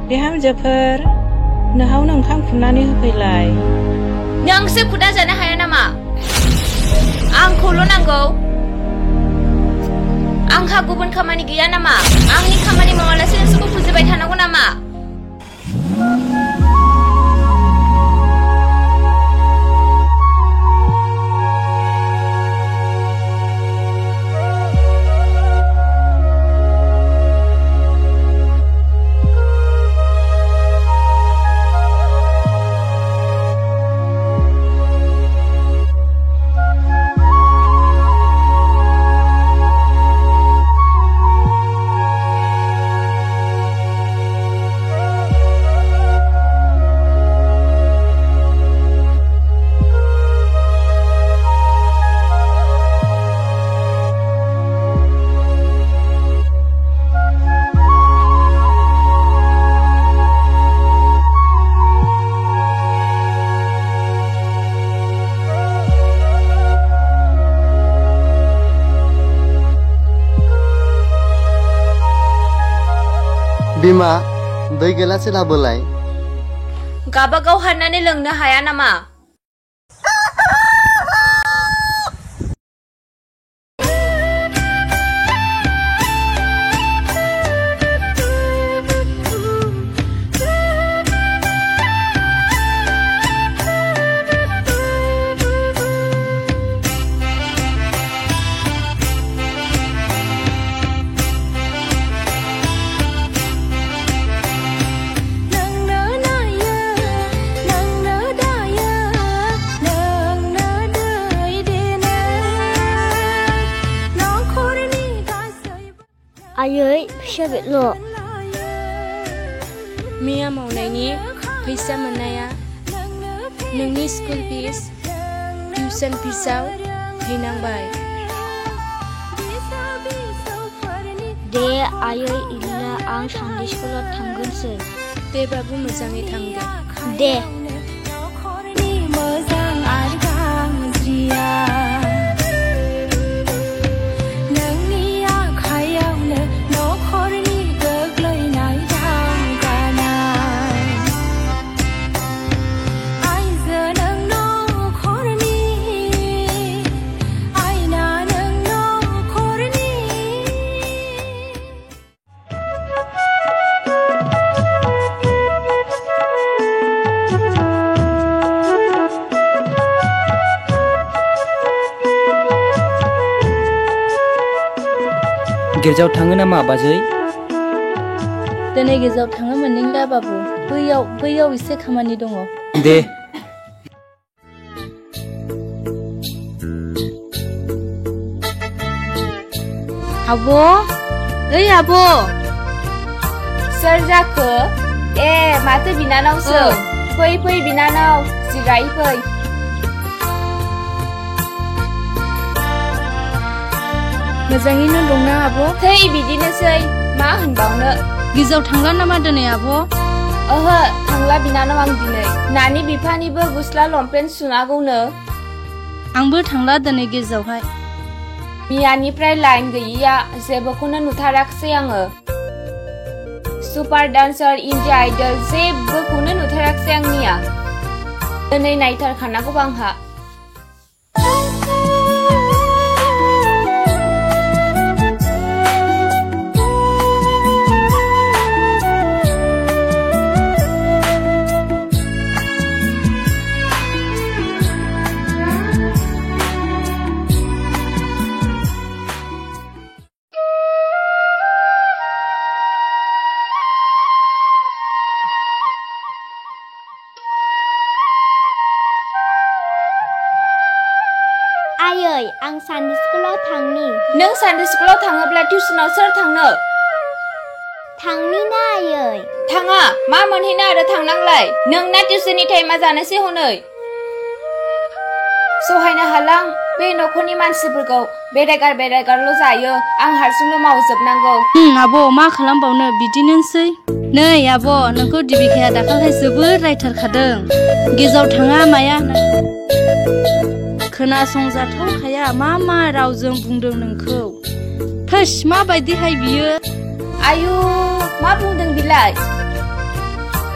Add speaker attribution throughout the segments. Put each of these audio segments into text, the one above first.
Speaker 1: बिहामजोफोर नोहावनो ओंखाम खुरनानै होफैलाय
Speaker 2: नोंसो खुदा जानो हाया नामा आंखौल' नांगौ आंहा गुबुन खामानि गैया नामा आंनि खामानि मावालासे नोंसोरखौ फुजिबाय थानांगौ नामा
Speaker 3: बिमा दै गिलासे लाबोलाय
Speaker 2: गाबागाव हाननानै लोंनो हाया नामा
Speaker 4: आयै फैसा बेल'
Speaker 5: मैया मावनायनि फैसा मोननाया नोंनि स्कुल फिस टिउसन फिसाव हैनांबाय
Speaker 4: दे आयै इला आं सानडे स्कुलाव थांगोनसै
Speaker 5: दे बाबु मोजाङै थां
Speaker 4: दे
Speaker 6: गिर्जायाव थाङो नामा बाजै
Speaker 5: दिनै गिर्जायाव थाङो मोनदोंदा बाबु बैयाव एसे खामानि दङ
Speaker 6: दे
Speaker 5: आब' ओइ आब'
Speaker 2: सोर जाखो ए माथो बिनानावसो फै बिनानाव जिराय फै
Speaker 5: मोजाङैनो दंना आब'
Speaker 2: थै बिदिनोसै मा होनबावनो
Speaker 5: गिर्जायाव थांला नामा दिनै आब'
Speaker 2: ओहो थांला बिनानाव आं दिनै नानि बिफानिबो गस्ला लंपेन्ट सुनांगौनो
Speaker 5: आंबो थांला दिनै गिर्जायावहाय
Speaker 2: मियानिफ्राय लाइन गैयिया जेबोखौनो नुथाराखसै आङो सुपार डान्सार इन्डिया आइडल जेबोखौनो नुथाराखसै आंनिया दिनै नायथारखानांगौ आंहा
Speaker 4: आयै आं सानडे स्कुलाव थांनि
Speaker 2: नों सानडे स्कुलाव थाङोब्ला टिउसनाव सोर थांनो
Speaker 4: थांनि ना आयै
Speaker 2: थाङा मा मोनहैनो आरो थांनांलाय नोंना टिउसननि टाइमा जानोसै हनै सहायनो हालां बे न'खरनि मानसिफोरखौ बेरायगारल' जायो आं हारसिंल' मावजोबनांगौ
Speaker 5: आब' मा खालामबावनो बिदिनोसै नै आब' नोंखौ दिबिकाया दाखालि जोबोद रायथारखादों गिर्जायाव थाङा माया खोनासंजाथावखाया मा रावजों बुंदों नोंखौ थोस माबायदिहाय बियो
Speaker 2: आयु मा बुंदों बिलाय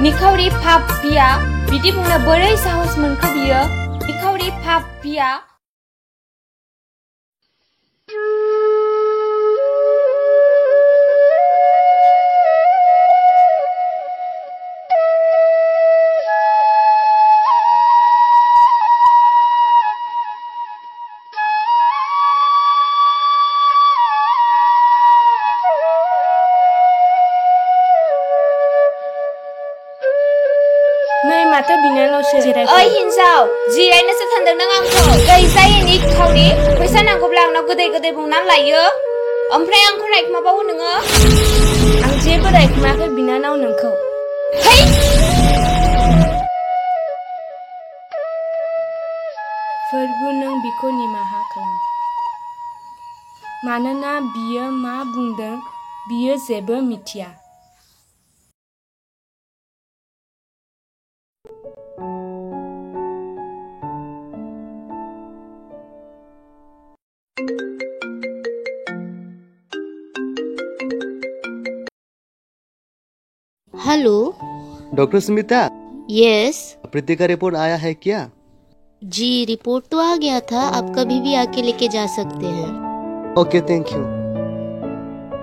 Speaker 2: निखावरि पापिया बिदि बुंनो बोरै साहस मोनखो बियो निखावरि पापिया
Speaker 5: माथो बिनानावसो
Speaker 2: ओइ हिनजाव जिरायनोसो थांदों नों आंखौ गैजायै निखावरि फैसा नांगौब्ला आंनाव गोदै गोदै बुंनानै लायो ओमफ्राय आंखौ रायखुमाबावो नोङो
Speaker 5: आं जेबो रायखुमाखै बिनानाव नोंखौ
Speaker 2: है
Speaker 5: फोरबो नों बिखौ निमाहा खालाम मानोना बियो मा बुंदों बियो जेबो मिथिया
Speaker 7: हेलो
Speaker 3: डॉक्टर स्मिता,
Speaker 7: यस
Speaker 3: प्रीति का रिपोर्ट आया है क्या?
Speaker 7: जी रिपोर्ट तो आ गया था आप कभी भी आके लेके जा सकते हैं
Speaker 3: okay thank you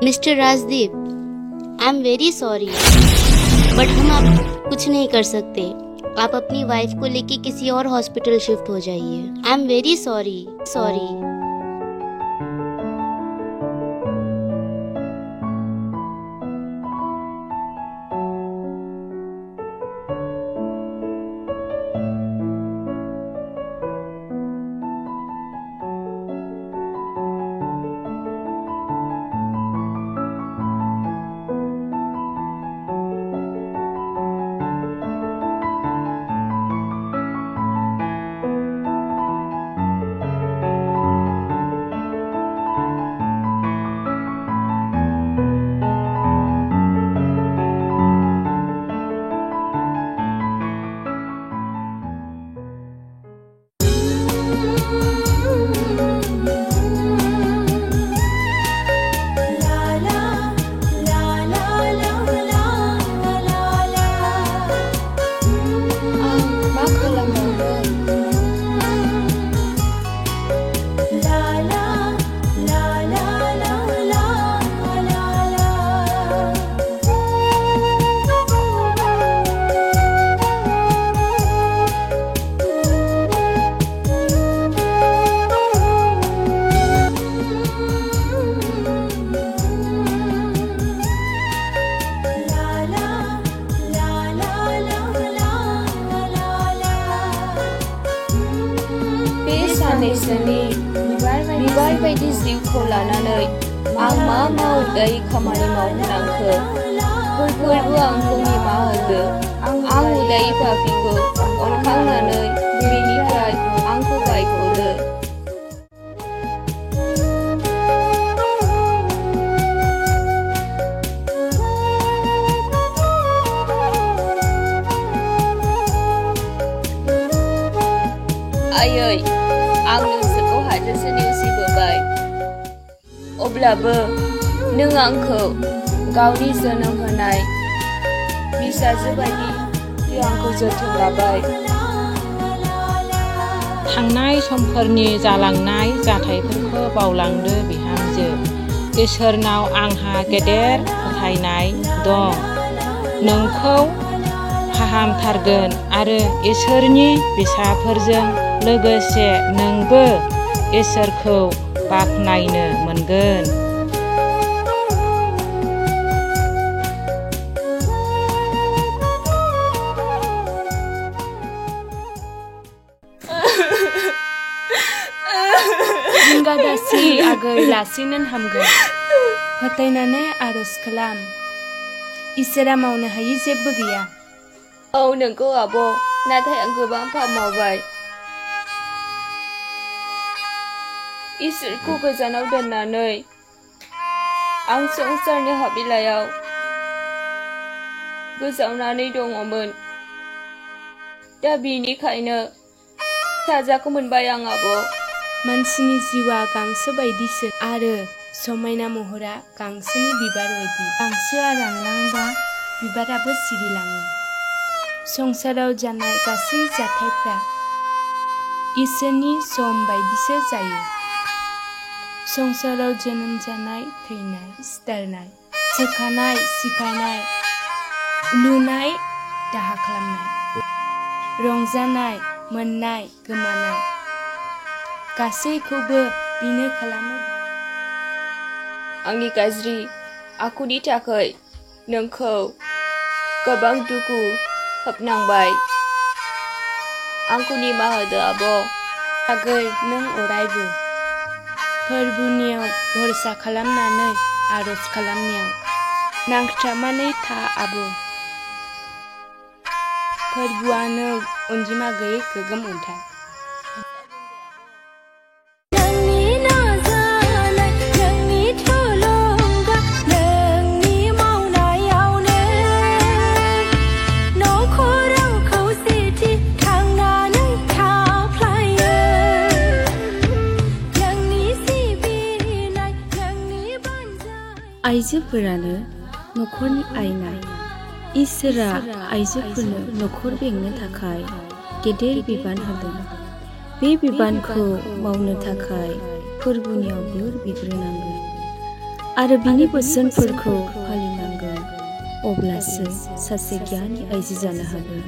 Speaker 7: mister Rajdeep I am very sorry boat हम आप कुछ नहीं कर सकते आप अपनी वाइफ को लेके किसी और हॉस्पिटल शिफ्ट हो जाइए आई एम वेरी सॉरी
Speaker 2: बिबार बायदि जिउखौ लानानै आं मा मावै खामानि मावनांखो फोरबो आंखौ निमाहा होदो आं उदायै पापिखौ अनखांनानै बेनिफ्राय आंखौ बायख'दो आयै आं नोंसोरखौ हाजासे नेवसिबोबाय अब्लाबो नों आंखौ गावनि जोनोम होनाय फिसाजो बायदि आंखौ जोथोन लाबाय
Speaker 1: थांनाय समफोरनि जालांनाय जाथायफोरखौ बावलांदो बिहामजो इसोरनाव आंहा गेदेर फोथायनाय दं नोंखौ फाहामथारगोन आरो इसोरनि फिसाफोरजों लोगोसे नोंबो इसोरखौ बाख्नायनो मोनगोन
Speaker 5: जिंगादासि आगै लासैनो हामगोन फोथायनानै आरज खालाम इसोरा मावनो हायि जेबो गैया
Speaker 2: औ नंगौ आब' नाथाय आं गोबां पाप मावबाय इसोरखौ गोजानाव दोननानै आं संसारनि हाबिलायाव गोजावनानै दङमोन दा बेनिखायनो साजाखौ मोनबाय आं आब'
Speaker 5: मानसिनि जिउआ गांसो बायदिसो आरो
Speaker 2: समायना महरा गांसोनि बिबार बायदि गांसोआ रानलांबा बिबाराबो सिरिलाङो संसाराव जानाय गासै जाथायफ्रा इसोरनि सम बायदिसो जायो संसाराव जोनोम जानाय थैनाय सिथारनाय सोखानाय सिफायनाय लुनाय दाहा खालामनाय रंजानाय मोननाय गोमानाय गासैखौबो बिनो खालामो आंनि गाज्रि आखुनि थाखाय नोंखौ गोबां दुखु होबनांबाय आंखौ निमाहा होदो आब' आगै नों अरायबो फोरबुनियाव भरसा खालामनानै आरज खालामनायाव नांथाबनानै था आब' फोरबुआनो अनजिमा गैयै गोगोम अन्थाइ
Speaker 8: आइजोफोरानो नखरनि आयना इसोरा आइजोफोरनो नखर बेंनो थाखाय गेदेर बिबान होदों बे बिबानखौ मावनो थाखाय फोरबुनियाव बोर बिग्रोनांगोन आरो बिनि बोसोनफोरखौ फालिनांगोन अब्लासो सासे गियानि आइजो जानो हागोन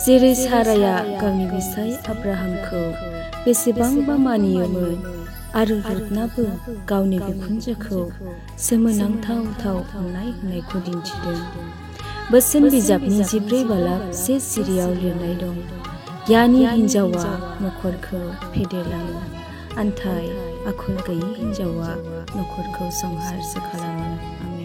Speaker 8: जेरै साराया गावनि बिसाय आब्राहामखौ बेसेबांबा मानियोमोन आरो रुथनाबो गावनि बिखुनजोखौ सोमोनांथाव अननाय होनायखौ दिन्थिदों बोसोन बिजाबनि 14 बालाब 1 सिरियाव लिरनाय दं गियानि हिन्जावा नखरखौ फेदेरलाङो आन्थाय आखल गैयै हिन्जावा नखरखौ संहारसो खालामो